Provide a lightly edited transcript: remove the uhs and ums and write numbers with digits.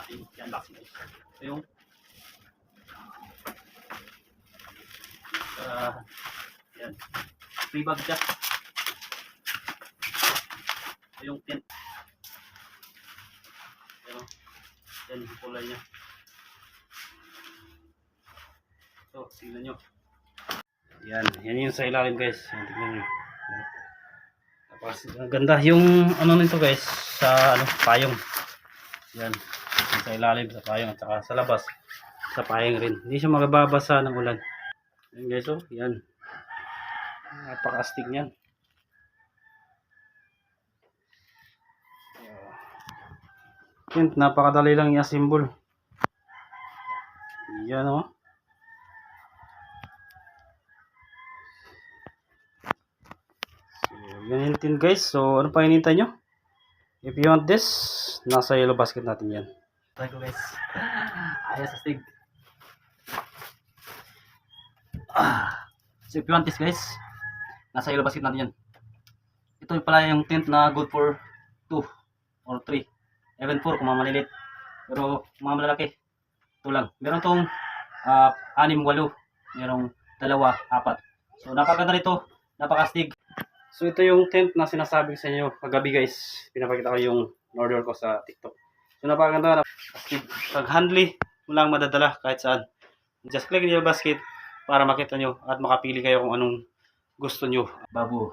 ating i-unboxing guys. Ito yung yan. Free bag siya. Ito yung tent. Yan yung kulay niya. So, tingnan nyo. Yan yung sa ilalim guys. Yan, tingnan nyo. Tapos, ang ganda yung ano nito guys, sa ano, payong. Yan, sa ilalim, sa payong, at saka sa labas, sa payong rin. Hindi siya magababasa ng ulan. Yan guys, oh, yan. Napaka-astig niyan. Yan, napakadali lang i-assemble. Yan, oh. Yan yung tin guys. So, ano pa hinintay nyo? If you want this, nasa yellow basket natin yan. Try ko guys. Ayos, astig. So, if you want this guys, nasa yellow basket natin yan. Ito pala yung tent na good for 2 or 3. Even 4 kung mamalilit. Pero kung mamalaki, ito lang. Meron tong 6, 8. Merong 2, 4. So, napakaganda nito. Napakastig. So ito yung tent na sinasabi sa inyo kagabi guys. Pinapakita ko yung order ko sa TikTok. So napakaganda. Pag-handly mo lang madadala kahit saan. Just click in your basket para makita nyo at makapili kayo kung anong gusto nyo. Babu.